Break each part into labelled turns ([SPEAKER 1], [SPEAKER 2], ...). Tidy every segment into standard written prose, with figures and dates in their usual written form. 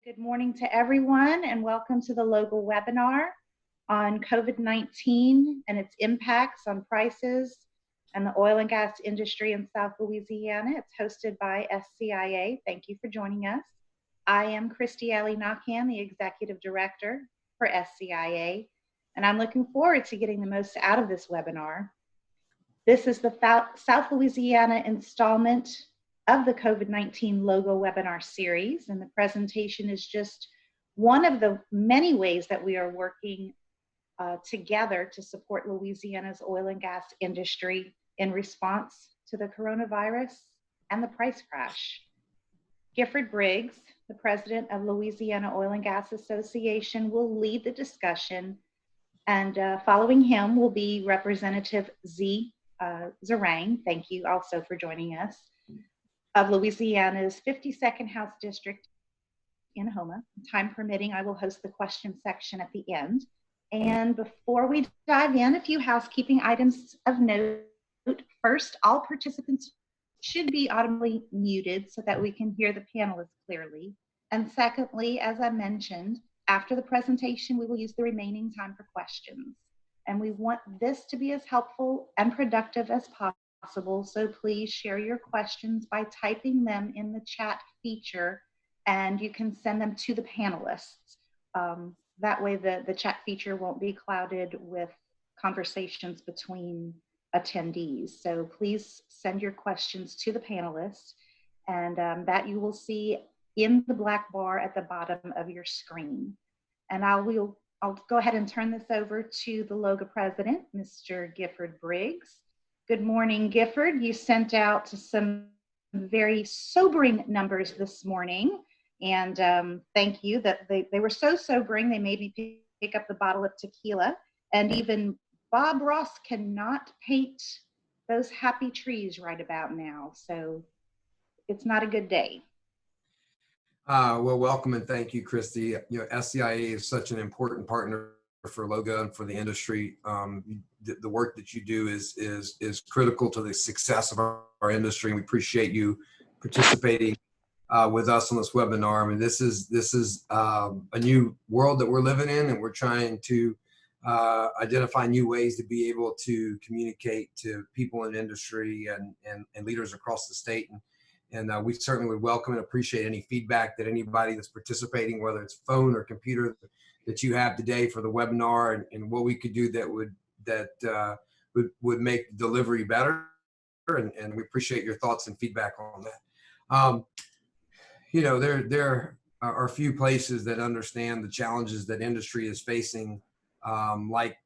[SPEAKER 1] Good morning to everyone and welcome to the LOGA webinar on COVID-19 and its impacts on prices and the oil and gas industry in South Louisiana. It's hosted by SCIA. Thank you for joining us. I am Christy Alley-Nakan, the Executive Director for SCIA, and I'm looking forward to getting the most out of this webinar. This is the South Louisiana installment of the COVID-19 LOGA webinar series, and the presentation is just one of the many ways that we are working together to support Louisiana's oil and gas industry in response to the coronavirus and the price crash. Gifford Briggs, the president of Louisiana Oil and Gas Association, will lead the discussion, and following him will be Representative Zeringue. Thank you also for joining us, of Louisiana's 52nd House District in Houma. Time permitting, I will host the question section at the end. And before we dive in, a few housekeeping items of note. First, all participants should be audibly muted so that we can hear the panelists clearly. And secondly, as I mentioned, after the presentation, we will use the remaining time for questions. And we want this to be as helpful and productive as possible, so please share your questions by typing them in the chat feature, and you can send them to the panelists. That way the chat feature won't be clouded with conversations between attendees. So please send your questions to the panelists, and that you will see in the black bar at the bottom of your screen. And I'll go ahead and turn this over to the LOGA president, Mr. Gifford Briggs. Good morning, Gifford. You sent out some very sobering numbers this morning, and thank you. That they were so sobering, they made me pick up the bottle of tequila, and even Bob Ross cannot paint those happy trees right about now, so it's not a good day.
[SPEAKER 2] Well, welcome and thank you, Christy. SCIA is such an important partner for LOGA and for the industry. The work that you do is critical to the success of our industry, and we appreciate you participating with us on this webinar. I mean, this is a new world that we're living in, and we're trying to identify new ways to be able to communicate to people in industry and leaders across the state. And we certainly would welcome and appreciate any feedback that anybody that's participating, whether it's phone or computer, that you have today for the webinar, and what we could do that would make delivery better. And we appreciate your thoughts and feedback on that. There are a few places that understand the challenges that industry is facing, like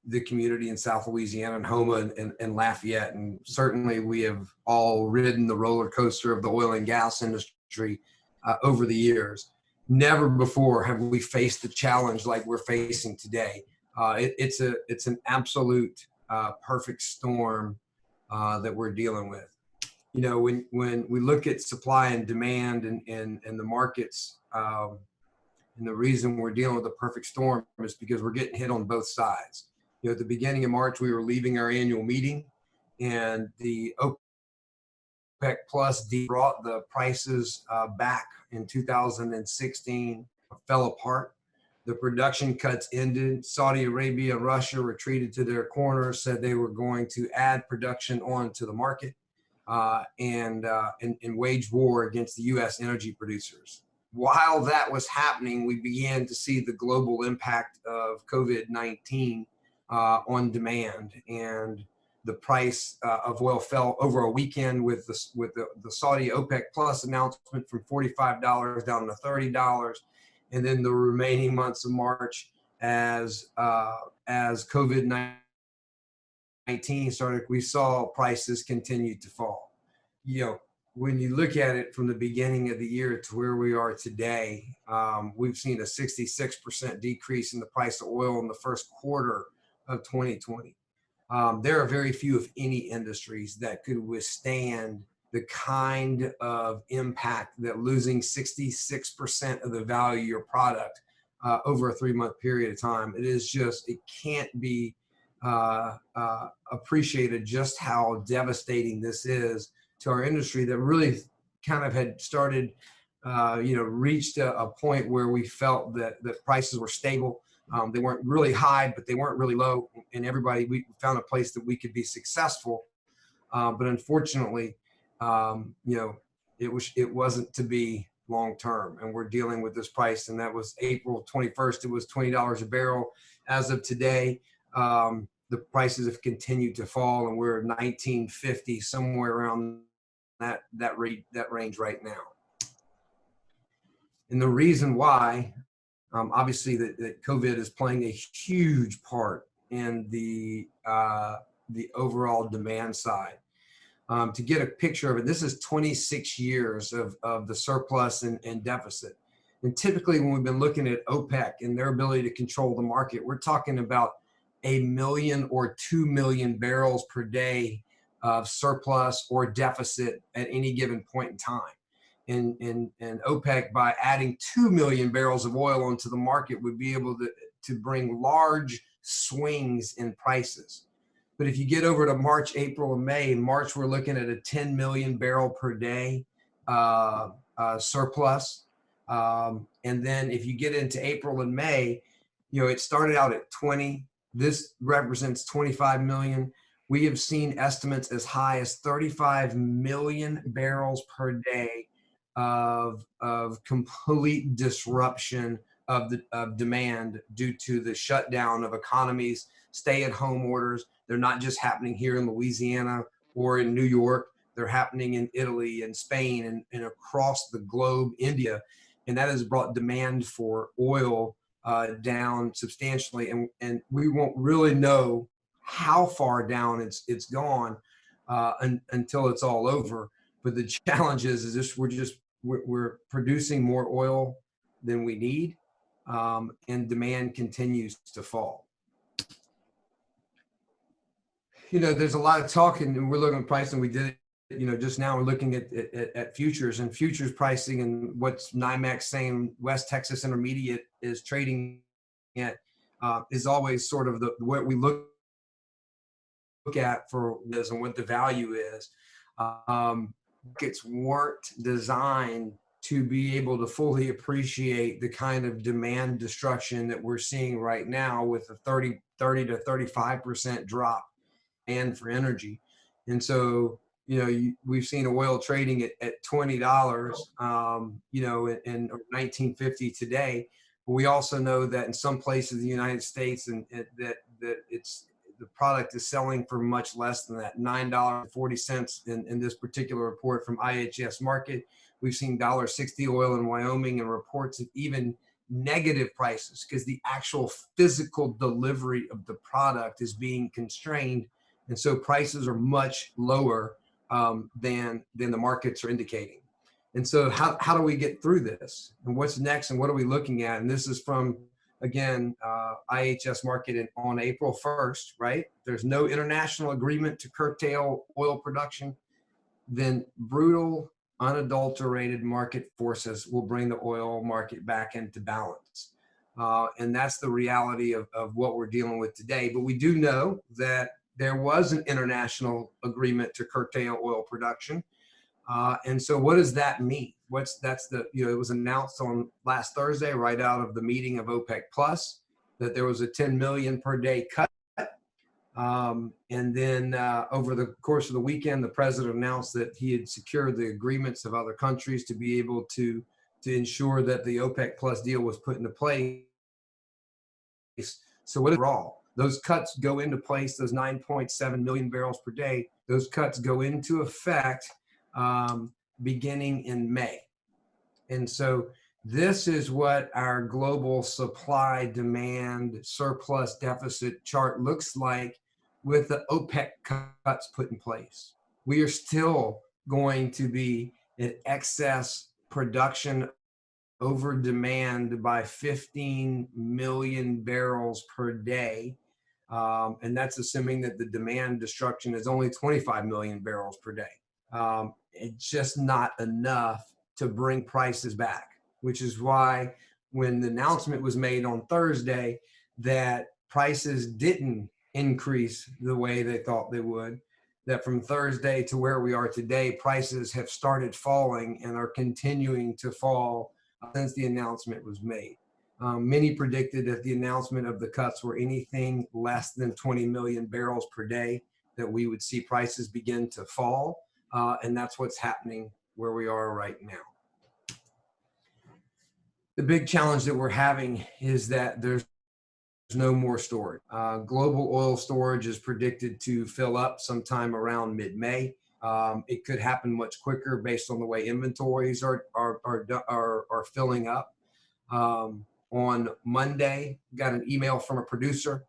[SPEAKER 2] the community in South Louisiana and Houma and Lafayette. And certainly we have all ridden the roller coaster of the oil and gas industry over the years. Never before have we faced the challenge like we're facing today. It's an absolute perfect storm that we're dealing with. When we look at supply and demand and the markets, and the reason we're dealing with a perfect storm is because we're getting hit on both sides. At the beginning of March, we were leaving our annual meeting, and the OPEC Plus brought the prices back in 2016, fell apart. The production cuts ended. Saudi Arabia and Russia retreated to their corners, said they were going to add production onto the market, and wage war against the U.S. energy producers. While that was happening, we began to see the global impact of COVID-19 on demand, and the price of oil fell over a weekend with the Saudi OPEC Plus announcement from $45 down to $30, and then the remaining months of March as COVID-19 started, we saw prices continue to fall. When you look at it from the beginning of the year to where we are today, we've seen a 66% decrease in the price of oil in the first quarter of 2020. There are very few, if any, industries that could withstand the kind of impact that losing 66% of the value of your product over a 3-month period of time. It can't be appreciated just how devastating this is to our industry that really kind of had started reached a point where we felt that prices were stable. They weren't really high, but they weren't really low. And we found a place that we could be successful. But unfortunately, it wasn't to be long term. And we're dealing with this price. And that was April 21st. It was $20 a barrel. As of today, the prices have continued to fall, and we're 1950, somewhere around that range right now. And the reason why, obviously, that COVID is playing a huge part in the overall demand side. To get a picture of it, this is 26 years of the surplus and deficit. And typically when we've been looking at OPEC and their ability to control the market, we're talking about 1 million or 2 million barrels per day of surplus or deficit at any given point in time. And OPEC, by adding 2 million barrels of oil onto the market, would be able to bring large swings in prices. But if you get over to March, April, and May, in March, we're looking at a 10 million barrel per day surplus. And then if you get into April and May, it started out at 20. This represents 25 million. We have seen estimates as high as 35 million barrels per day of complete disruption of demand due to the shutdown of economies, stay-at-home orders. They're not just happening here in Louisiana or in New York. They're happening in Italy and Spain and across the globe, India. And that has brought demand for oil down substantially. And we won't really know how far down it's gone until it's all over. But the challenge is this: we're producing more oil than we need, and demand continues to fall. There's a lot of talk, and we're looking at pricing. We did it, just now. We're looking at futures and futures pricing, and what's NYMEX saying West Texas Intermediate is trading at is always sort of what we look at for this and what the value is. Markets weren't designed to be able to fully appreciate the kind of demand destruction that we're seeing right now, with a 30 to 35% drop and for energy. And so, we've seen oil trading at $20, in 1950 today. But we also know that in some places in the United States, and that the product is selling for much less than that, $9.40 in this particular report from IHS Market. We've seen $1.60 oil in Wyoming, and reports of even negative prices because the actual physical delivery of the product is being constrained. And so prices are much lower than the markets are indicating. And so how do we get through this? And what's next? And what are we looking at? And this is from, again, IHS Market on April 1st, right? There's no international agreement to curtail oil production. Then brutal, unadulterated market forces will bring the oil market back into balance. And that's the reality of what we're dealing with today. But we do know that there was an international agreement to curtail oil production. And so what does that mean? It was announced on last Thursday, right out of the meeting of OPEC Plus, that there was a 10 million per day cut. And then over the course of the weekend, the president announced that he had secured the agreements of other countries to be able to ensure that the OPEC Plus deal was put into place. So what is raw? Those cuts go into place, those 9.7 million barrels per day, those cuts go into effect beginning in May. And so this is what our global supply demand surplus deficit chart looks like with the OPEC cuts put in place. We are still going to be in excess production over demand by 15 million barrels per day. And that's assuming that the demand destruction is only 25 million barrels per day. It's just not enough to bring prices back, which is why when the announcement was made on Thursday that prices didn't increase the way they thought they would, that from Thursday to where we are today, prices have started falling and are continuing to fall since the announcement was made. Many predicted that the announcement of the cuts were anything less than 20 million barrels per day, that we would see prices begin to fall. And that's what's happening where we are right now. The big challenge that we're having is that there's no more storage. Global oil storage is predicted to fill up sometime around mid-May. It could happen much quicker based on the way inventories are filling up. On Monday, got an email from a producer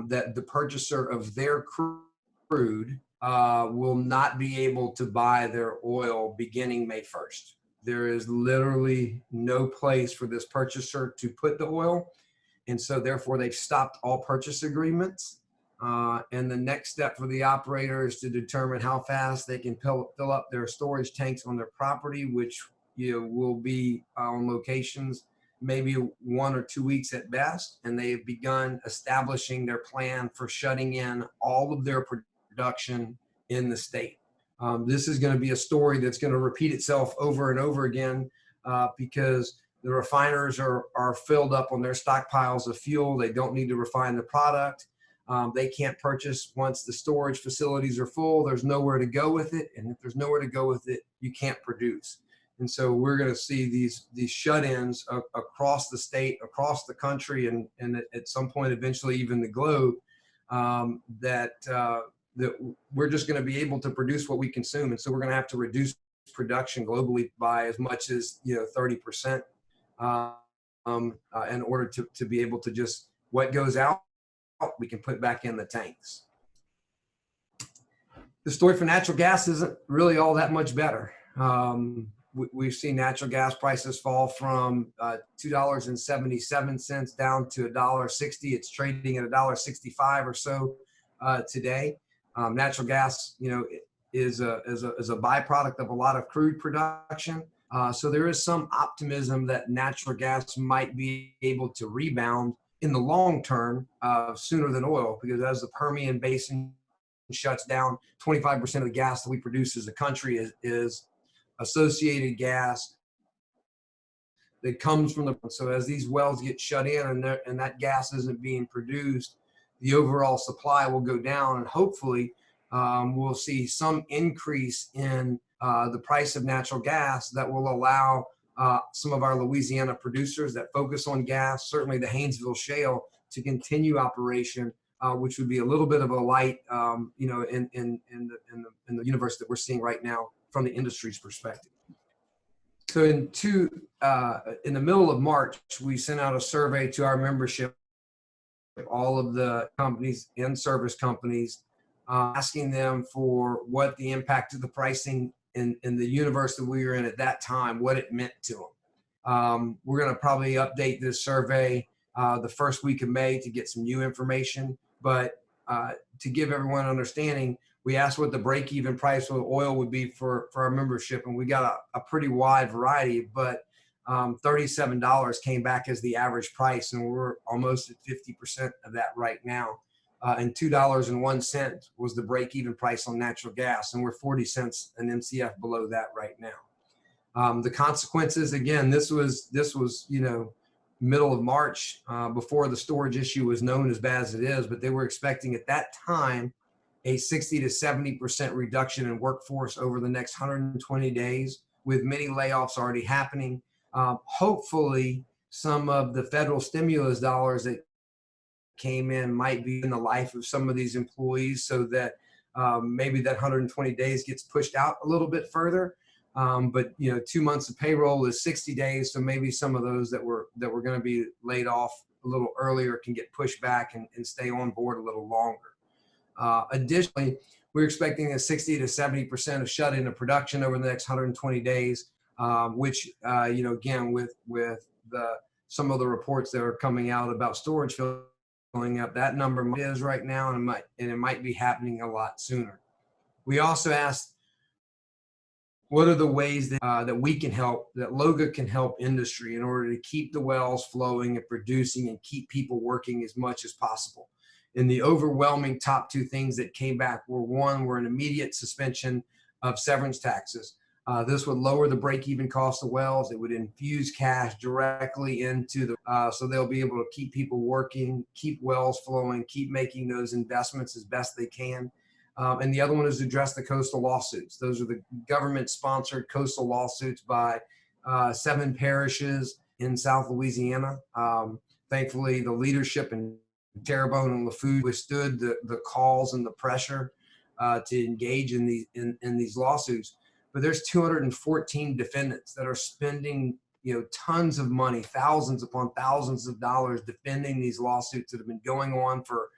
[SPEAKER 2] that the purchaser of their crude will not be able to buy their oil beginning May 1st. There is literally no place for this purchaser to put the oil. And so therefore they've stopped all purchase agreements. And the next step for the operator is to determine how fast they can fill up their storage tanks on their property, which will be on locations maybe 1 or 2 weeks at best. And they have begun establishing their plan for shutting in all of their production in the state. This is going to be a story that's going to repeat itself over and over again because the refiners are filled up on their stockpiles of fuel. They don't need to refine the product. They can't purchase once the storage facilities are full. There's nowhere to go with it. And if there's nowhere to go with it, you can't produce. And so we're going to see these shut-ins across the state, across the country, and at some point eventually even the globe, that we're just going to be able to produce what we consume. And so we're going to have to reduce production globally by as much as 30%. In order to be able to just, what goes out, we can put back in the tanks. The story for natural gas isn't really all that much better. We've seen natural gas prices fall from $2.77 down to $1.60. It's trading at $1.65 or so today. Natural gas, is a byproduct of a lot of crude production. So there is some optimism that natural gas might be able to rebound in the long term sooner than oil, because as the Permian Basin shuts down, 25% of the gas that we produce as a country is associated gas that comes from the, so as these wells get shut in and that gas isn't being produced, the overall supply will go down, and hopefully we'll see some increase in the price of natural gas that will allow some of our Louisiana producers that focus on gas, certainly the Haynesville Shale, to continue operation, which would be a little bit of a light, in the universe that we're seeing right now from the industry's perspective. So in the middle of March, we sent out a survey to our membership, all of the companies and service companies, asking them for what the impact of the pricing in the universe that we were in at that time, what it meant to them. We're going to probably update this survey the first week of May to get some new information. But to give everyone an understanding, we asked what the break-even price of oil would be for our membership, and we got a pretty wide variety, but $37 came back as the average price, and we're almost at 50% of that right now. And $2.01 was the break-even price on natural gas, and we're 40 cents an MCF below that right now. The consequences, again, this was middle of March, before the storage issue was known as bad as it is, but they were expecting at that time a 60 to 70% reduction in workforce over the next 120 days, with many layoffs already happening. Hopefully, some of the federal stimulus dollars that came in might be in the life of some of these employees, so that maybe that 120 days gets pushed out a little bit further. But 2 months of payroll is 60 days, so maybe some of those that were going to be laid off a little earlier can get pushed back and stay on board a little longer. Additionally, we're expecting a 60 to 70% of shut-in of production over the next 120 days, which again, with some of the reports that are coming out about storage filling up, that number is right now, and it might be happening a lot sooner. We also asked, what are the ways that we can help, that LOGA can help industry in order to keep the wells flowing and producing and keep people working as much as possible? And the overwhelming top two things that came back were an immediate suspension of severance taxes. This would lower the break-even cost of wells. It would infuse cash directly into so they'll be able to keep people working, keep wells flowing, keep making those investments as best they can. And the other one is to address the coastal lawsuits. Those are the government-sponsored coastal lawsuits by 7 parishes in South Louisiana. Thankfully, the leadership in Terrebonne and Lafouche withstood the calls and the pressure to engage in these lawsuits. But there's 214 defendants that are spending tons of money, thousands upon thousands of dollars defending these lawsuits that have been going on for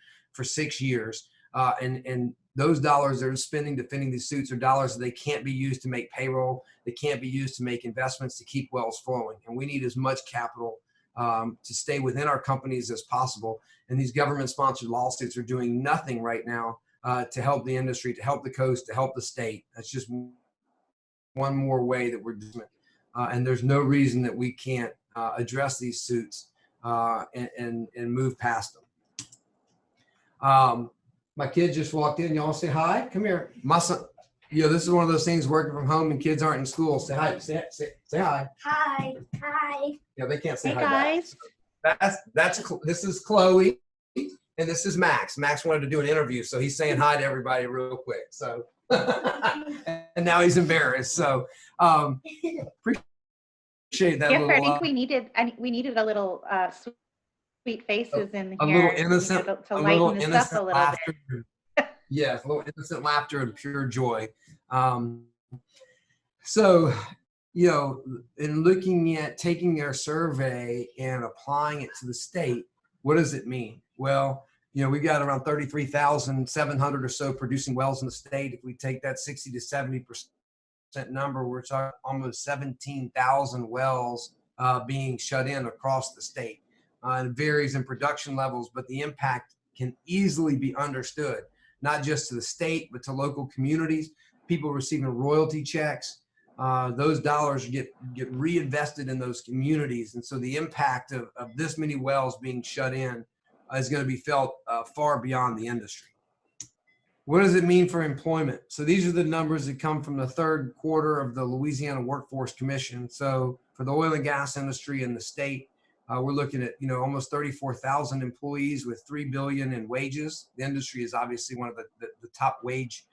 [SPEAKER 2] 6 years. And those dollars they're spending defending these suits are dollars that they can't be used to make payroll. They can't be used to make investments to keep wells flowing. And we need as much capital to stay within our companies as possible. And these government-sponsored lawsuits are doing nothing right now to help the industry, to help the coast, to help the state. That's just one more way that we're doing it. And there's no reason that we can't address these suits and move past them. My kid just walked in. Y'all say hi. Come here. My son, this is one of those things working from home and kids aren't in school. Say hi. Say hi.
[SPEAKER 3] Hi. Hi.
[SPEAKER 2] Yeah, they can't say
[SPEAKER 1] Hey
[SPEAKER 2] hi
[SPEAKER 1] guys.
[SPEAKER 2] back. This is Chloe and this is Max. Max wanted to do an interview, so he's saying hi to everybody real quick. So and now he's embarrassed. So appreciate that.
[SPEAKER 1] Yes,
[SPEAKER 2] little,
[SPEAKER 1] I think we needed a little sweet faces in
[SPEAKER 2] a
[SPEAKER 1] here.
[SPEAKER 2] little innocent,
[SPEAKER 1] to lighten this up a little
[SPEAKER 2] laughter.
[SPEAKER 1] bit.
[SPEAKER 2] Yes, a little innocent laughter and pure joy. So, in looking at taking our survey and applying it to the state, what does it mean? Well, we've got around 33,700 or so producing wells in the state. If we take that 60 to 70% number, we're talking almost 17,000 wells being shut in across the state. It varies in production levels, but the impact can easily be understood, not just to the state, but to local communities, people receiving royalty checks. Those dollars get reinvested in those communities. And so the impact of this many wells being shut in is going to be felt far beyond the industry. What does it mean for employment? So these are the numbers that come from the third quarter of the Louisiana Workforce Commission. So for the oil and gas industry in the state, we're looking at almost 34,000 employees with $3 billion in wages. The industry is obviously one of the top wage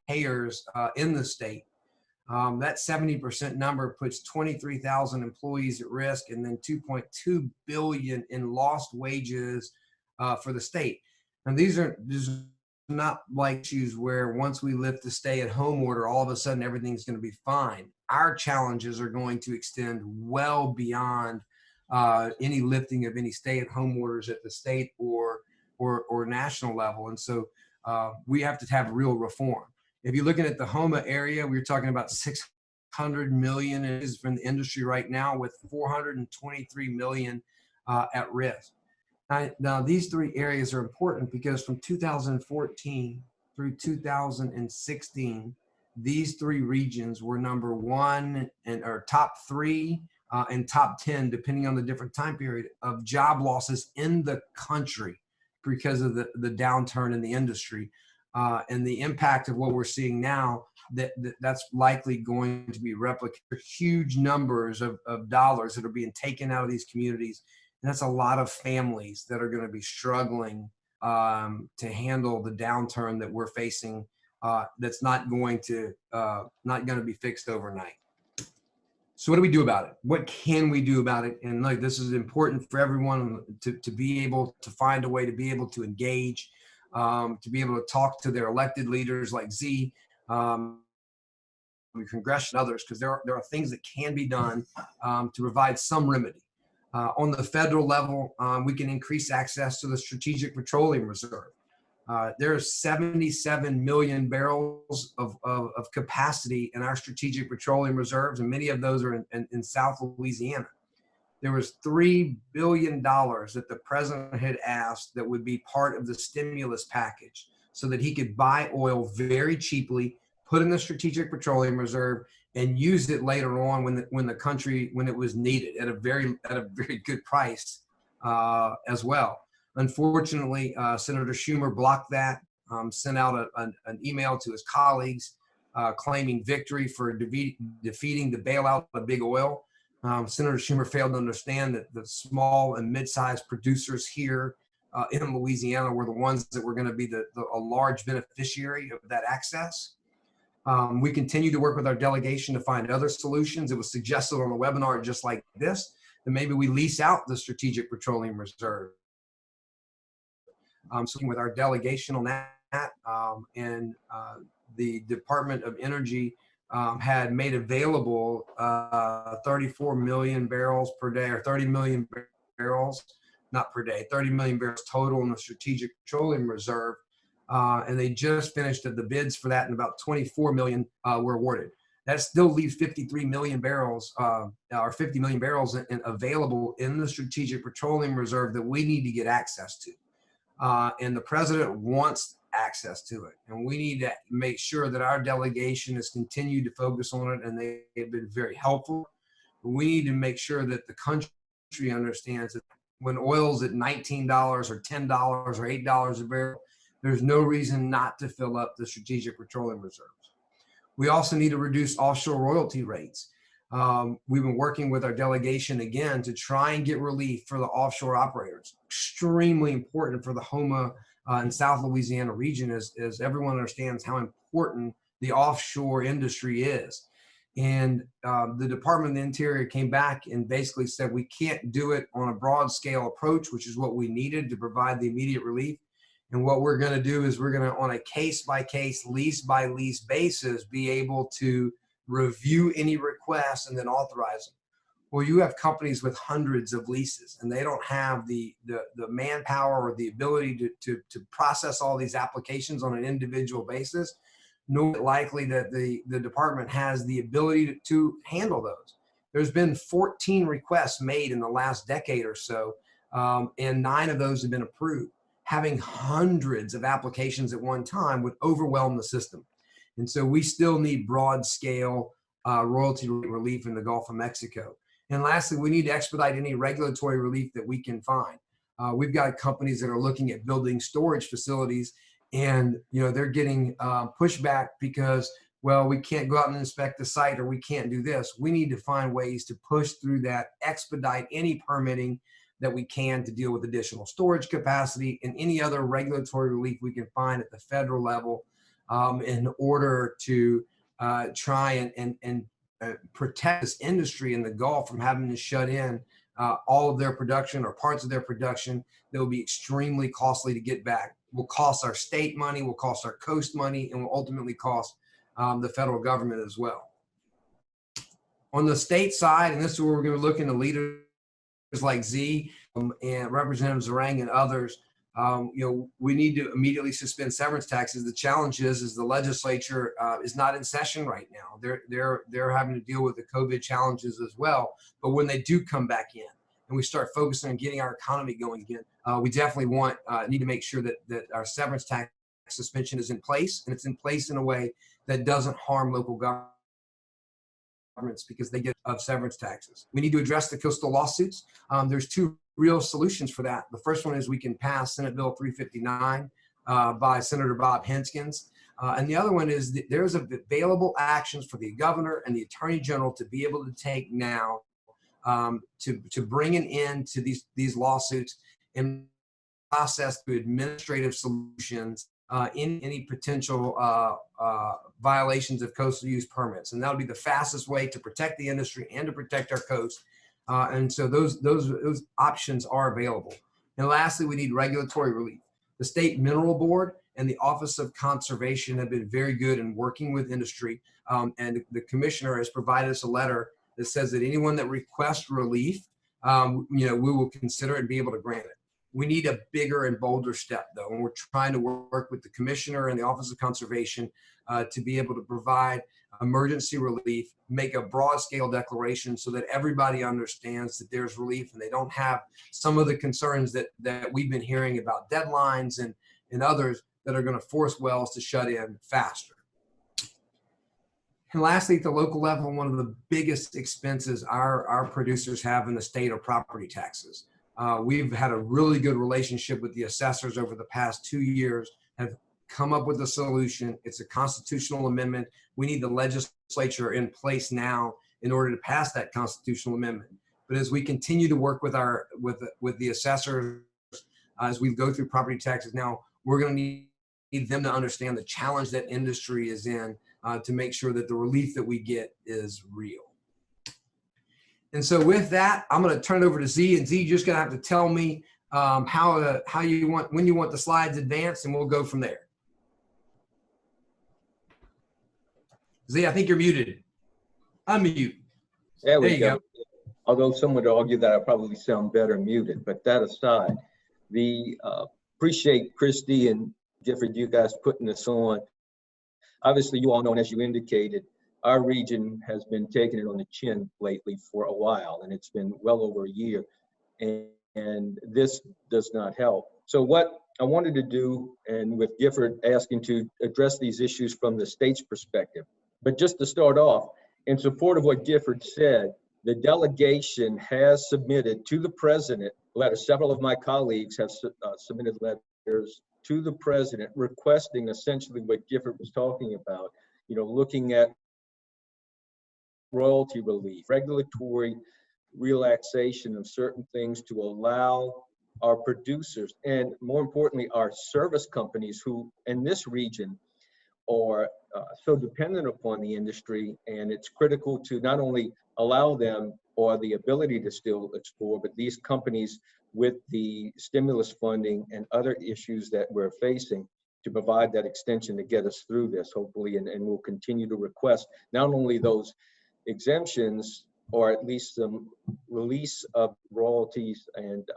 [SPEAKER 2] payers in the state. That 70% number puts 23,000 employees at risk, and then 2.2 billion in lost wages for the state. And these are not like issues where once we lift the stay-at-home order, all of a sudden everything's going to be fine. Our challenges are going to extend well beyond any lifting of any stay-at-home orders at the state or national level. And so we have to have real reform. If you're looking at the Houma area, we're talking about 600 million is from the industry right now, with 423 million at risk. Now, these 3 areas are important because from 2014 through 2016, these 3 regions were number 1 or top 3 and top 10, depending on the different time period, of job losses in the country because of the downturn in the industry. And the impact of what we're seeing now, that's likely going to be replicated. Huge numbers of dollars that are being taken out of these communities. And that's a lot of families that are going to be struggling to handle the downturn that we're facing. That's not going to be fixed overnight. So what do we do about it? What can we do about it? And this is important for everyone to be able to find a way to be able to engage, to be able to talk to their elected leaders like Z, Congress and others, because there are things that can be done to provide some remedy. On the federal level, we can increase access to the Strategic Petroleum Reserve. There's 77 million barrels of capacity in our Strategic Petroleum Reserves, and many of those are in South Louisiana. There was $3 billion that the president had asked that would be part of the stimulus package so that he could buy oil very cheaply, put in the Strategic Petroleum Reserve, and use it later on when it was needed at a very good price as well. Unfortunately, Senator Schumer blocked that, sent out an email to his colleagues claiming victory for defeating the bailout of big oil. Senator Schumer failed to understand that the small and mid-sized producers here in Louisiana were the ones that were going to be a large beneficiary of that access. We continue to work with our delegation to find other solutions. It was suggested on a webinar just like this that maybe we lease out the Strategic Petroleum Reserve. So with our delegation on that, and the Department of Energy had made available 34 million barrels per day, or 30 million barrels, not per day, 30 million barrels total in the Strategic Petroleum Reserve. And they just finished the bids for that, and about 24 million were awarded. That still leaves 53 million barrels, or 50 million barrels available in the Strategic Petroleum Reserve that we need to get access to. And the president wants access to it. And we need to make sure that our delegation has continued to focus on it, and they have been very helpful. But we need to make sure that the country understands that when oil's at $19 or $10 or $8 a barrel, there's no reason not to fill up the Strategic Petroleum Reserves. We also need to reduce offshore royalty rates. We've been working with our delegation again to try and get relief for the offshore operators. Extremely important for the Houma and South Louisiana region, as everyone understands how important the offshore industry is. And the Department of the Interior came back and basically said we can't do it on a broad scale approach, which is what we needed to provide the immediate relief. And what we're going to do is we're going to, on a case-by-case, lease-by-lease basis, be able to review any requests and then authorize them. Well, you have companies with hundreds of leases, and they don't have the manpower or the ability to process all these applications on an individual basis, nor likely that the department has the ability to handle those. There's been 14 requests made in the last decade or so, and 9 of those have been approved. Having hundreds of applications at one time would overwhelm the system. And so we still need broad scale royalty relief in the Gulf of Mexico. And lastly, we need to expedite any regulatory relief that we can find. We've got companies that are looking at building storage facilities, and they're getting pushback because, well, we can't go out and inspect the site, or we can't do this. We need to find ways to push through that, expedite any permitting that we can to deal with additional storage capacity and any other regulatory relief we can find at the federal level in order to try and protect this industry in the Gulf from having to shut in all of their production or parts of their production that will be extremely costly to get back. Will cost our state money, will cost our coast money, and will ultimately cost the federal government as well. On the state side, and this is where we're going to look into leaders like Z and Representative Zeringue and others, we need to immediately suspend severance taxes. The challenge is the legislature is not in session right now. They're having to deal with the COVID challenges as well. But when they do come back in and we start focusing on getting our economy going again, we definitely need to make sure that our severance tax suspension is in place, and it's in place in a way that doesn't harm local governments because they get of severance taxes. We need to address the coastal lawsuits. There's 2 real solutions for that. The first one is we can pass Senate Bill 359 by Senator Bob Henskins. And the other one is that there's available actions for the governor and the attorney general to be able to take now to bring an end to these lawsuits and process through administrative solutions in any potential violations of coastal use permits. And that'll be the fastest way to protect the industry and to protect our coast. And so those options are available. And lastly, we need regulatory relief. The State Mineral Board and the Office of Conservation have been very good in working with industry. And the commissioner has provided us a letter that says that anyone that requests relief, we will consider it and be able to grant it. We need a bigger and bolder step, though, and we're trying to work with the commissioner and the Office of Conservation to be able to provide emergency relief, make a broad scale declaration so that everybody understands that there's relief and they don't have some of the concerns that we've been hearing about deadlines and others that are going to force wells to shut in faster. And lastly, at the local level, one of the biggest expenses our producers have in the state are property taxes. We've had a really good relationship with the assessors over the past 2 years, have come up with a solution. It's a constitutional amendment. We need the legislature in place now in order to pass that constitutional amendment. But as we continue to work with the assessors, as we go through property taxes now, we're going to need them to understand the challenge that industry is in, to make sure that the relief that we get is real. And so with that, I'm going to turn it over to Z, and Z, just going to have to tell me when you want the slides advanced, and we'll go from there. Z, I think you're muted. Unmute.
[SPEAKER 3] There we go. Although some would argue that I probably sound better muted, but that aside, appreciate Christy and Gifford, you guys putting this on. Obviously, you all know, and as you indicated, our region has been taking it on the chin lately for a while, and it's been well over a year, and this does not help. So what I wanted to do, and with Gifford asking to address these issues from the state's perspective, but just to start off, in support of what Gifford said, the delegation has submitted to the president letters. Several of my colleagues have submitted letters to the president requesting essentially what Gifford was talking about, looking at royalty relief, regulatory relaxation of certain things to allow our producers, and more importantly, our service companies who in this region are so dependent upon the industry, and it's critical to not only allow them or the ability to still explore, but these companies with the stimulus funding and other issues that we're facing to provide that extension to get us through this, hopefully, and we'll continue to request not only those exemptions or at least some release of royalties and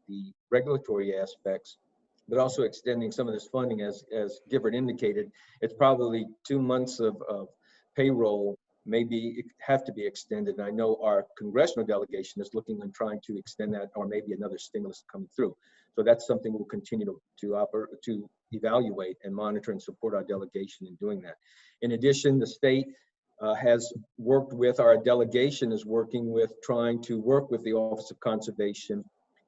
[SPEAKER 3] the regulatory aspects, but also extending some of this funding, as Gifford indicated. It's probably 2 months of payroll, maybe have to be extended. And I know our congressional delegation is looking and trying to extend that, or maybe another stimulus coming through. So that's something we'll continue to evaluate and monitor and support our delegation in doing that. In addition, the state has worked with, our delegation is working with, trying to work with the Office of Conservation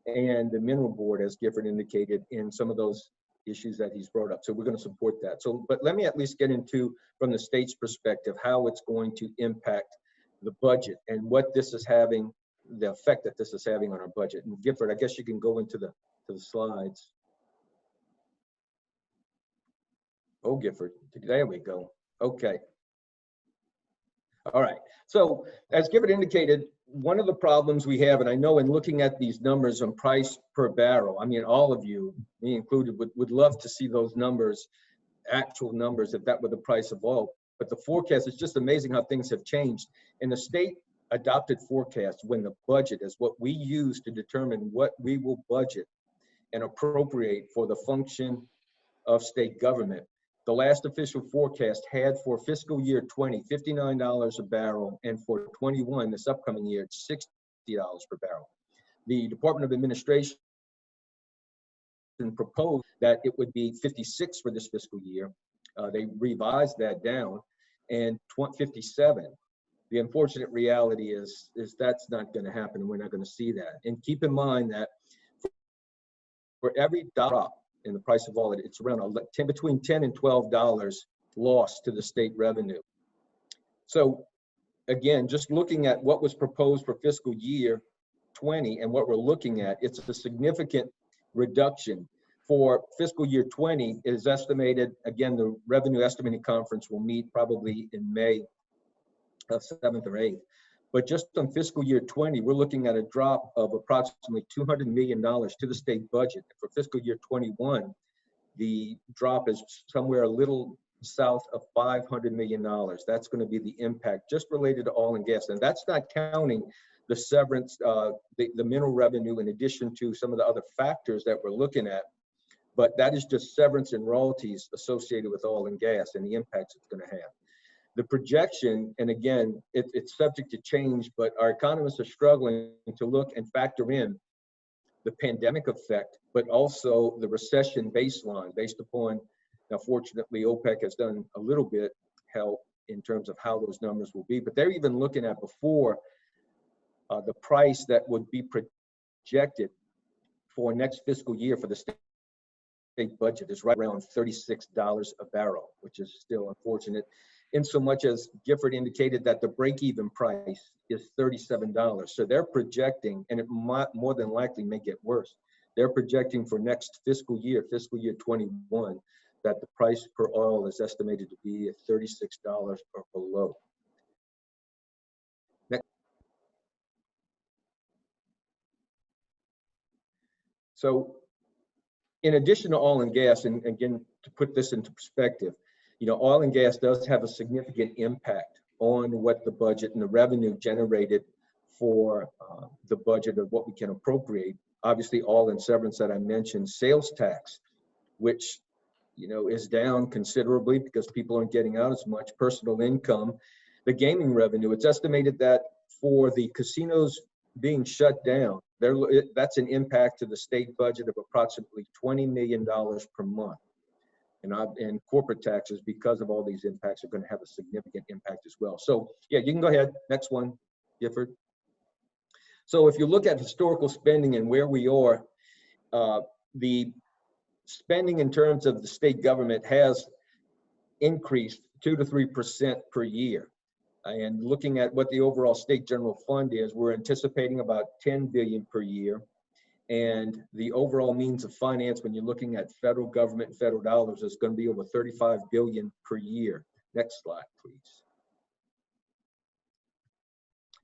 [SPEAKER 3] and the Mineral Board, as Gifford indicated, in some of those issues that he's brought up. So we're going to support that. So, but let me at least get into, from the state's perspective, how it's going to impact the budget and what this is having, the effect that this is having on our budget. And Gifford, I guess you can go into the slides. Oh, Gifford, there we go. Okay. All right. So as Gifford indicated, one of the problems we have, and I know in looking at these numbers on price per barrel, I mean, all of you, me included, would love to see those numbers, actual numbers, if that were the price of oil. But the forecast, it's just amazing how things have changed. In the state adopted forecast, when the budget is what we use to determine what we will budget and appropriate for the function of state government, the last official forecast had for fiscal year 20, $59 a barrel, and for 21, this upcoming year, it's $60 per barrel. The Department of Administration proposed that it would be 56 for this fiscal year. They revised that down, and 57. The unfortunate reality is that's not going to happen, and we're not going to see that. And keep in mind that for every drop in the price of oil, it's around between $10 and $12 lost to the state revenue. So again, just looking at what was proposed for fiscal year 20 and what we're looking at, it's a significant reduction. For fiscal year 20, it is estimated, again, the Revenue Estimating Conference will meet probably in May of 7th or 8th. But just on fiscal year 20, we're looking at a drop of approximately $200 million to the state budget. For fiscal year 21, the drop is somewhere a little south of $500 million. That's going to be the impact just related to oil and gas. And that's not counting the severance, the mineral revenue, in addition to some of the other factors that we're looking at. But that is just severance and royalties associated with oil and gas and the impacts it's going to have. The projection, and again, it's subject to change, but our economists are struggling to look and factor in the pandemic effect, but also the recession baseline based upon, now fortunately, OPEC has done a little bit help in terms of how those numbers will be, but they're even looking at before the price that would be projected for next fiscal year for the state budget is right around $36 a barrel, which is still unfortunate, in so much as Gifford indicated that the break-even price is $37. So they're projecting, and it might more than likely may get worse, they're projecting for next fiscal year 21, that the price per oil is estimated to be at $36 or below. Next. So in addition to oil and gas, and again, to put this into perspective, you know, oil and gas does have a significant impact on what the budget and the revenue generated for the budget of what we can appropriate. Obviously, oil and severance that I mentioned, sales tax, which, you know, is down considerably because people aren't getting out as much, personal income, the gaming revenue. It's estimated that for the casinos being shut down, that's an impact to the state budget of approximately $20 million per month. And corporate taxes, because of all these impacts, are going to have a significant impact as well. So yeah, you can go ahead. Next one, Gifford. So if you look at historical spending and where we are, the spending in terms of the state government has increased 2 to 3% per year. And looking at what the overall state general fund is, we're anticipating about $10 billion per year. And the overall means of finance, when you're looking at federal government and federal dollars, is going to be over $35 billion per year. Next slide, please.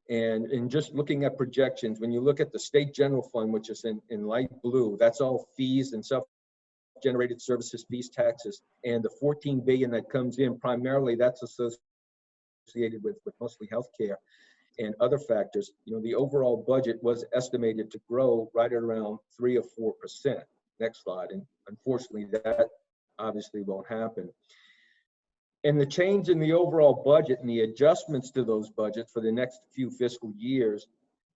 [SPEAKER 3] And in just looking at projections, when you look at the state general fund, which is in light blue, that's all fees and self-generated services, fees, taxes, and the $14 billion that comes in, primarily that's associated with mostly healthcare and other factors. You know, the overall budget was estimated to grow right at around 3 or 4%. Next slide. And unfortunately, that obviously won't happen. And the change in the overall budget and the adjustments to those budgets for the next few fiscal years,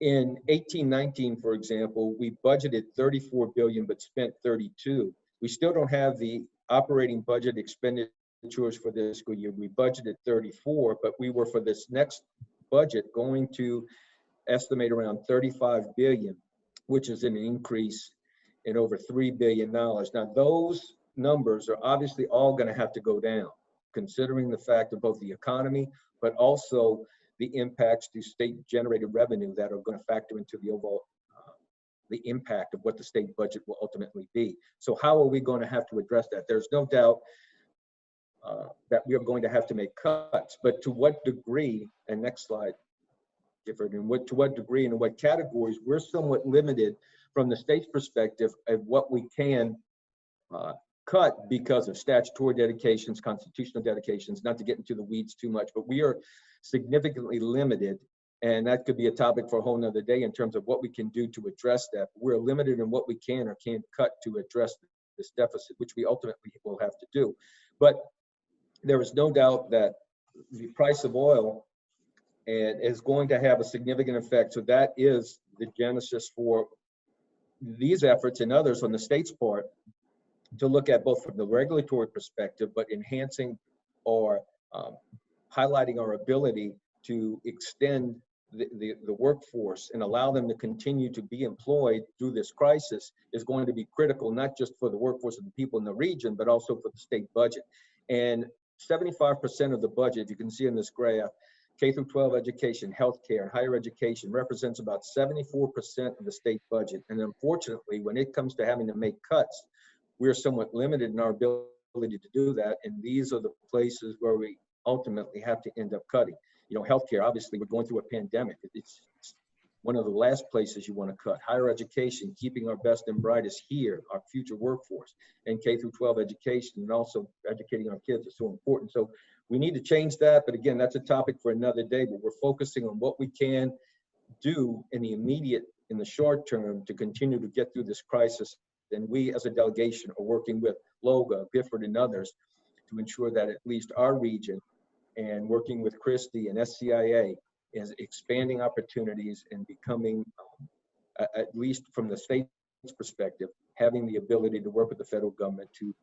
[SPEAKER 3] in 18-19, for example, we budgeted $34 billion but spent $32. We still don't have the operating budget expenditures for this fiscal year. We budgeted $34, but we were, for this next budget, going to estimate around $35 billion, which is an increase in over $3 billion. Now, those numbers are obviously all going to have to go down, considering the fact of both the economy, but also the impacts to state-generated revenue that are going to factor into the overall the impact of what the state budget will ultimately be. So how are we going to have to address that? There's no doubt that we are going to have to make cuts, but to what degree, and next slide, Gifford, and to what degree and in what categories, we're somewhat limited from the state's perspective of what we can cut because of statutory dedications, constitutional dedications, not to get into the weeds too much, but we are significantly limited, and that could be a topic for a whole nother day in terms of what we can do to address that. We're limited in what we can or can't cut to address this deficit, which we ultimately will have to do. But there is no doubt that the price of oil is going to have a significant effect. So that is the genesis for these efforts and others on the state's part to look at both from the regulatory perspective, but enhancing or highlighting our ability to extend the workforce and allow them to continue to be employed through this crisis is going to be critical, not just for the workforce of the people in the region, but also for the state budget. And 75% of the budget, you can see in this graph, K through 12 education, healthcare, and higher education represents about 74% of the state budget. And unfortunately, when it comes to having to make cuts, we're somewhat limited in our ability to do that. And these are the places where we ultimately have to end up cutting. You know, healthcare, obviously, we're going through a pandemic. It's one of the last places you want to cut. Higher education, keeping our best and brightest here, our future workforce, and K through 12 education, and also educating our kids is so important. So we need to change that. But again, that's a topic for another day, but we're focusing on what we can do in the immediate, in the short term, to continue to get through this crisis. And we as a delegation are working with LOGA, Gifford, and others to ensure that at least our region, and working with Christie and SCIA, is expanding opportunities and becoming, at least from the state's perspective, having the ability to work with the federal government to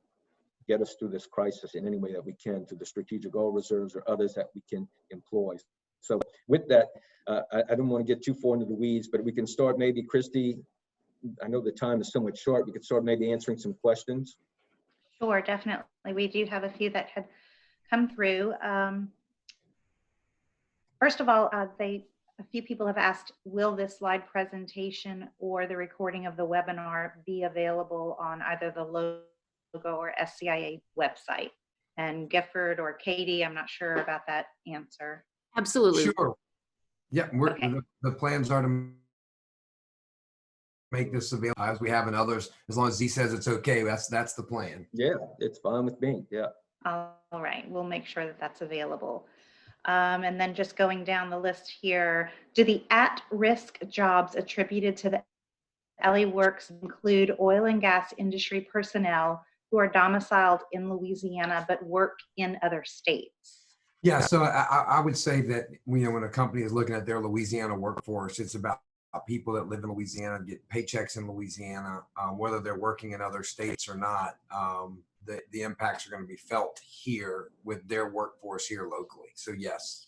[SPEAKER 3] get us through this crisis in any way that we can, through the strategic oil reserves or others that we can employ. So with that, I don't want to get too far into the weeds, but we can start maybe, Christie, I know the time is somewhat short. We could start maybe answering some questions.
[SPEAKER 1] Sure, definitely. We do have a few that had come through. First of all, a few people have asked, will this slide presentation or the recording of the webinar be available on either the LOGA or SCIA website? And Gifford or Katie, I'm not sure about that answer.
[SPEAKER 4] Absolutely.
[SPEAKER 2] Sure. Yeah,
[SPEAKER 1] Okay.
[SPEAKER 2] the plans are to make this available as we have in others. As long as he says it's okay, that's the plan.
[SPEAKER 3] Yeah, it's fine with me. Yeah.
[SPEAKER 1] All right, we'll make sure that that's available. And then just going down the list here, do the at-risk jobs attributed to the LA Works include oil and gas industry personnel who are domiciled in Louisiana but work in other states?
[SPEAKER 2] Yeah, so I would say that, you know, when a company is looking at their Louisiana workforce, it's about people that live in Louisiana, get paychecks in Louisiana, whether they're working in other states or not. The impacts are going to be felt here with their workforce here locally. So yes.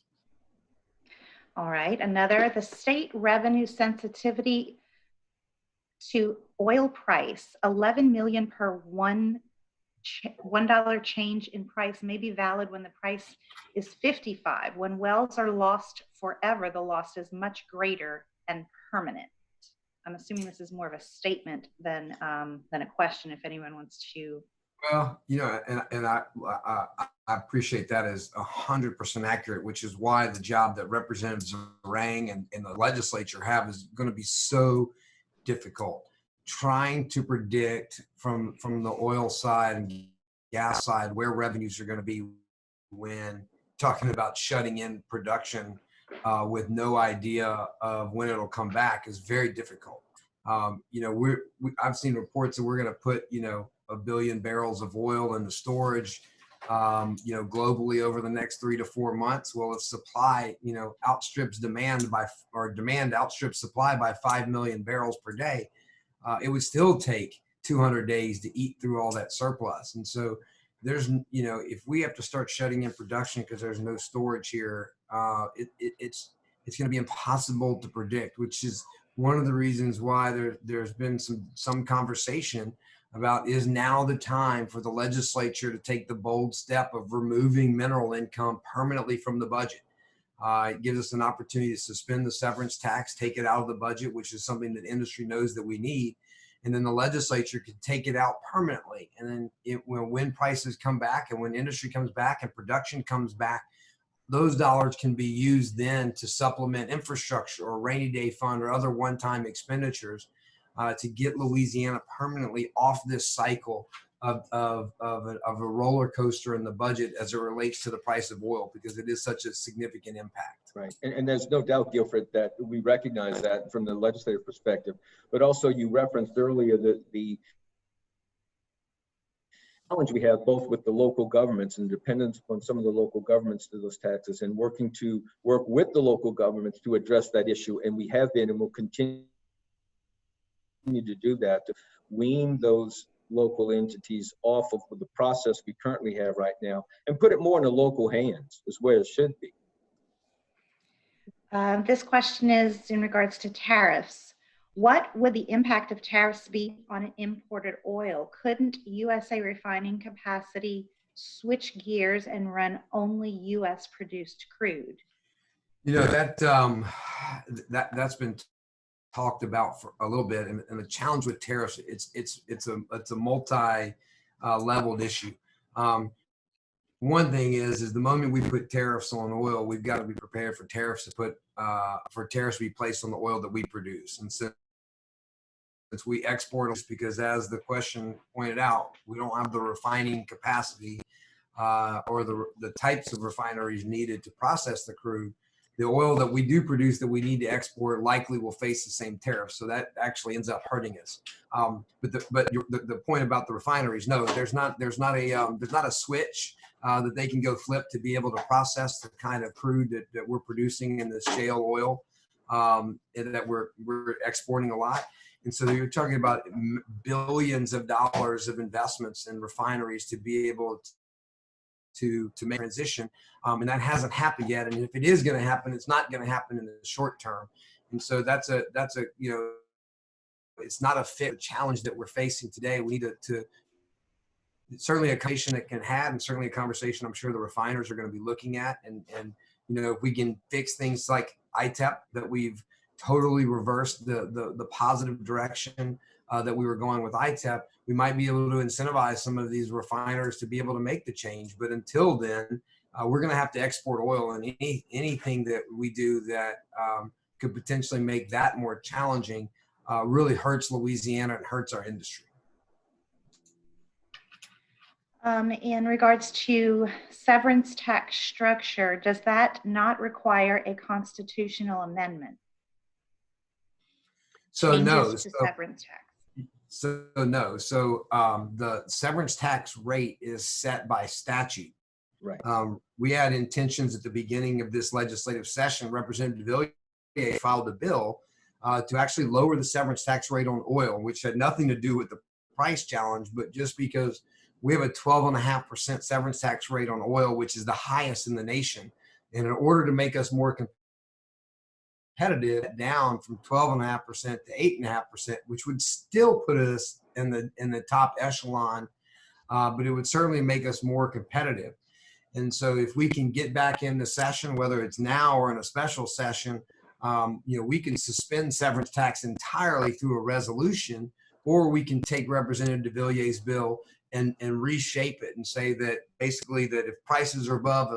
[SPEAKER 1] All right, another, the state revenue sensitivity to oil price, 11 million per $1 change in price may be valid when the price is 55. When wells are lost forever, the loss is much greater and permanent. I'm assuming this is more of a statement than a question, if anyone wants to.
[SPEAKER 2] Well, you know, and I appreciate that as 100% accurate, which is why the job that Representative Zeringue and the legislature have is going to be so difficult. Trying to predict from the oil side and gas side where revenues are going to be when talking about shutting in production with no idea of when it'll come back is very difficult. You know, I've seen reports that we're going to put, you know, 1 billion barrels of oil into storage, you know, globally over the next 3 to 4 months. Well, if supply, you know, outstrips demand or demand outstrips supply by 5 million barrels per day, it would still take 200 days to eat through all that surplus. And so there's, you know, if we have to start shutting in production because there's no storage here, it's going to be impossible to predict, which is one of the reasons why there's been some conversation about, is now the time for the legislature to take the bold step of removing mineral income permanently from the budget. It gives us an opportunity to suspend the severance tax, take it out of the budget, which is something that industry knows that we need. And then the legislature can take it out permanently. And then when prices come back and when industry comes back and production comes back, those dollars can be used then to supplement infrastructure or rainy day fund or other one-time expenditures to get Louisiana permanently off this cycle of a roller coaster in the budget as it relates to the price of oil, because it is such a significant impact.
[SPEAKER 3] Right, and there's no doubt, Guilford, that we recognize that from the legislative perspective, but also you referenced earlier the challenge we have both with the local governments and dependence on some of the local governments to those taxes, and work with the local governments to address that issue. And we have been and will continue to do that, to wean those local entities off of the process we currently have right now and put it more in the local hands, is where it should be.
[SPEAKER 1] This question is in regards to tariffs. What would the impact of tariffs be on imported oil? Couldn't USA refining capacity switch gears and run only US produced crude?
[SPEAKER 2] You know, that's been talked about for a little bit, and the challenge with tariffs, it's a multi-leveled issue. One thing is the moment we put tariffs on oil, we've got to be prepared for tariffs to be placed on the oil that we produce. And since we export, because as the question pointed out, we don't have the refining capacity or the types of refineries needed to process the crude. The oil that we do produce that we need to export likely will face the same tariffs. So that actually ends up hurting us. But the point about the refineries, no, there's not a switch that they can go flip to be able to process the kind of crude that we're producing in this shale oil and that we're exporting a lot. And so you're talking about billions of dollars of investments in refineries to be able to make transition, and that hasn't happened yet. And if it is going to happen, it's not going to happen in the short term. And so that's a it's not a fit challenge that we're facing today. We need to certainly a conversation that can have, and certainly a conversation I'm sure the refiners are going to be looking at. And if we can fix things like ITEP, that we've totally reversed the positive direction that we were going with ITEP, we might be able to incentivize some of these refiners to be able to make the change. But until then, we're going to have to export oil, and anything that we do that could potentially make that more challenging really hurts Louisiana and hurts our industry.
[SPEAKER 1] In regards to severance tax structure, does that not require a constitutional amendment?
[SPEAKER 2] So
[SPEAKER 1] Changes
[SPEAKER 2] no.
[SPEAKER 1] to severance tax.
[SPEAKER 2] So no. So the severance tax rate is set by statute.
[SPEAKER 3] Right.
[SPEAKER 2] We had intentions at the beginning of this legislative session. Representative Villiers filed a bill to actually lower the severance tax rate on oil, which had nothing to do with the price challenge, but just because we have a 12.5% severance tax rate on oil, which is the highest in the nation. And in order to make us more competitive, down from 12.5% to 8.5%, which would still put us in the top echelon, but it would certainly make us more competitive. And so if we can get back into session, whether it's now or in a special session, we can suspend severance tax entirely through a resolution, or we can take Representative Villiers' bill and reshape it and say that basically that if prices are above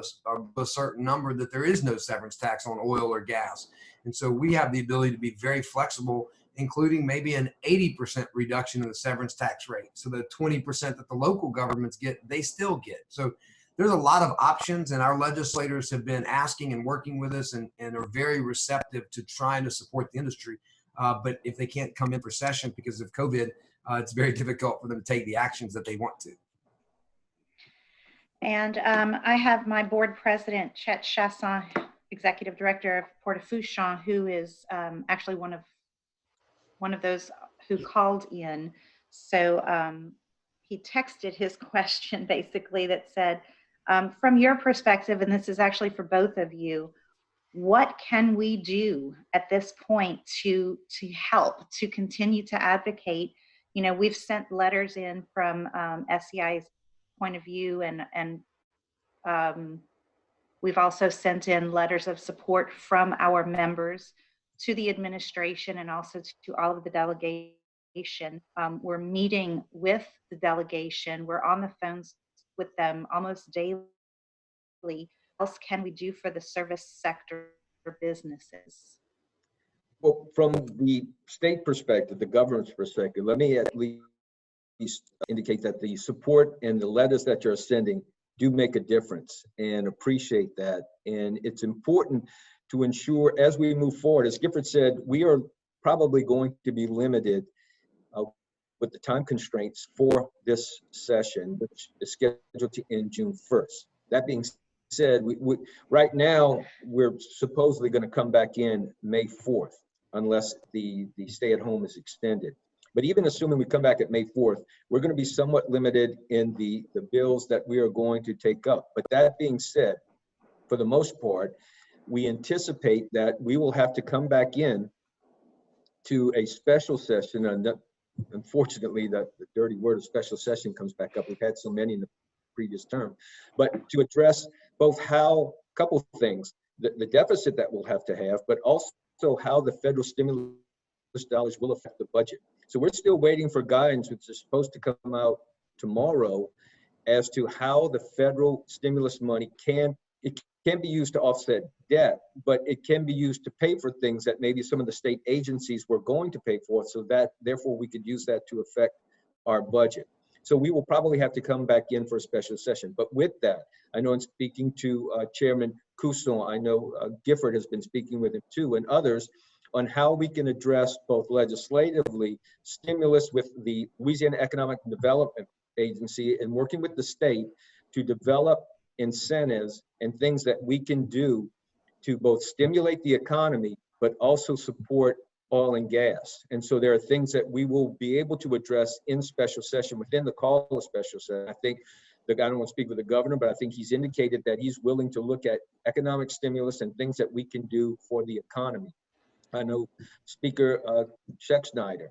[SPEAKER 2] a certain number, that there is no severance tax on oil or gas. And so we have the ability to be very flexible, including maybe an 80% reduction in the severance tax rate. So the 20% that the local governments get, they still get. So there's a lot of options, and our legislators have been asking and working with us and are very receptive to trying to support the industry. But if they can't come in for session because of COVID, it's very difficult for them to take the actions that they want to.
[SPEAKER 1] And I have my board president, Chet Chasson, executive director of Port-au-Fouchon, who is actually one of those who called in. So he texted his question basically that said, from your perspective, and this is actually for both of you, what can we do at this point to help, to continue to advocate? We've sent letters in from SEI's point of view, and we've also sent in letters of support from our members to the administration and also to all of the delegation. We're meeting with the delegation. We're on the phones with them almost daily. What else can we do for the service sector businesses?
[SPEAKER 3] Well, from the state perspective, the government's perspective, let me at least indicate that the support and the letters that you're sending do make a difference, and appreciate that. And it's important to ensure as we move forward, as Gifford said, we are probably going to be limited with the time constraints for this session, which is scheduled to end June 1st. That being said, we right now, we're supposedly going to come back in May 4th, unless the stay-at-home is extended. But even assuming we come back at May 4th, we're going to be somewhat limited in the bills that we are going to take up. But that being said, for the most part, we anticipate that we will have to come back in to a special session. And unfortunately, the dirty word of special session comes back up. We've had so many in the previous term. But to address both how, a couple of things, the deficit that we'll have to have, but also how the federal stimulus dollars will affect the budget. So we're still waiting for guidance, which is supposed to come out tomorrow, as to how the federal stimulus money can be used to offset debt, but it can be used to pay for things that maybe some of the state agencies were going to pay for, so that therefore we could use that to affect our budget. So we will probably have to come back in for a special session. But with that, I know in speaking to Chairman Couson, I know Gifford has been speaking with him too, and others, on how we can address both legislatively stimulus with the Louisiana Economic Development Agency and working with the state to develop incentives and things that we can do to both stimulate the economy, but also support oil and gas. And so there are things that we will be able to address in special session within the call of special session. I think I don't want to speak with the governor, but I think he's indicated that he's willing to look at economic stimulus and things that we can do for the economy. I know Speaker Scheck-Schneider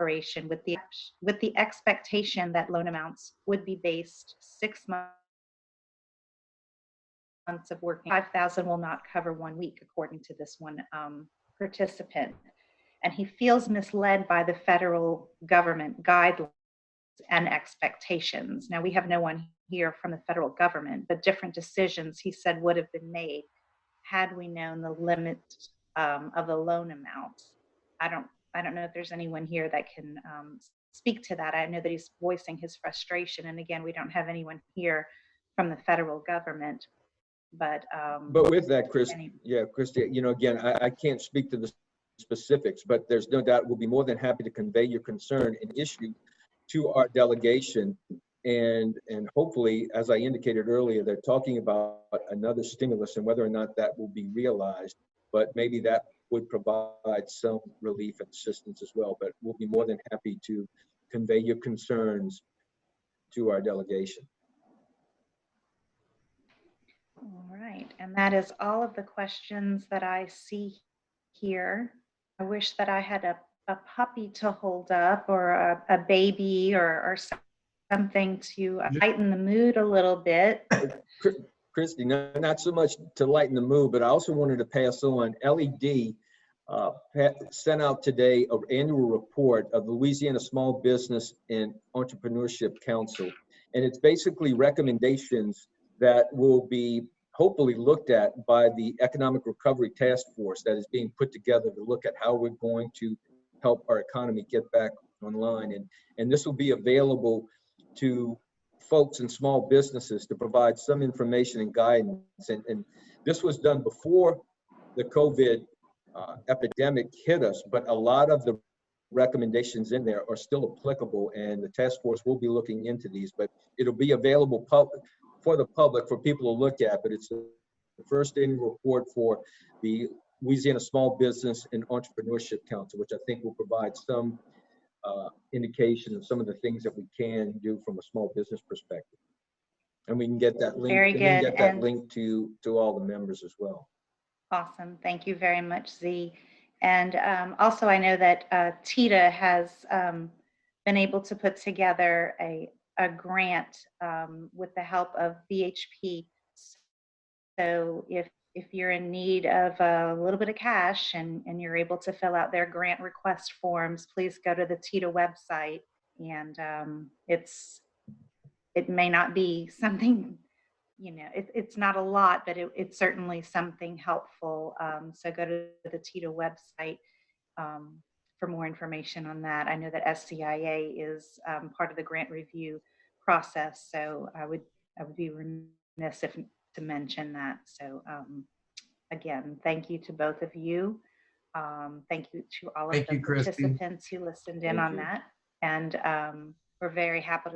[SPEAKER 1] operation with the expectation that loan amounts would be based 6 months of working. 5,000 will not cover 1 week, according to this one participant. And he feels misled by the federal government guidelines and expectations. Now, we have no one here from the federal government, but different decisions, he said, would have been made had we known the limit of the loan amount. I don't know if there's anyone here that can speak to that. I know that he's voicing his frustration, and again, we don't have anyone here from the federal government. But
[SPEAKER 3] with that, Christy, you know, again, I can't speak to the specifics, but there's no doubt we'll be more than happy to convey your concern and issue to our delegation. And hopefully, as I indicated earlier, they're talking about another stimulus and whether or not that will be realized, but maybe that would provide some relief and assistance as well. But we'll be more than happy to convey your concerns to our delegation.
[SPEAKER 1] all right, and that is all of the questions that I see here. I wish that I had a puppy to hold up, or a baby, or something to lighten the mood a little bit.
[SPEAKER 3] Christy, not so much to lighten the mood, but I also wanted to pass on. LED sent out today an annual report of the Louisiana Small Business and Entrepreneurship Council. And it's basically recommendations that will be hopefully looked at by the Economic Recovery Task Force that is being put together to look at how we're going to help our economy get back online. And this will be available to folks and small businesses to provide some information and guidance. And this was done before the COVID epidemic hit us, but a lot of the recommendations in there are still applicable, and the task force will be looking into these, but it'll be available for the public for people to look at. But it's the first annual report for the Louisiana Small Business and Entrepreneurship Council, which I think will provide some indication of some of the things that we can do from a small business perspective. And we can get that link.
[SPEAKER 1] Very good.
[SPEAKER 3] We can get that link to all the members as well.
[SPEAKER 1] Awesome. Thank you very much, Z. And also, I know that TITA has been able to put together a grant with the help of BHP. So if you're in need of a little bit of cash and you're able to fill out their grant request forms, please go to the TITA website. And it may not be something, you know, it's not a lot, but it's certainly something helpful. So go to the TITA website for more information on that. I know that SCIA is part of the grant review process, so I would be remiss if to mention that. So again, thank you to both of you. Thank you to all of the participants who listened in on that. And we're very happy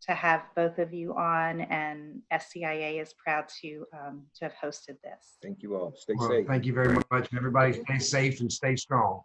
[SPEAKER 1] to have both of you on, and SCIA is proud to have hosted this.
[SPEAKER 3] Thank you all. Stay safe.
[SPEAKER 2] Thank you very much. Everybody stay safe and stay strong.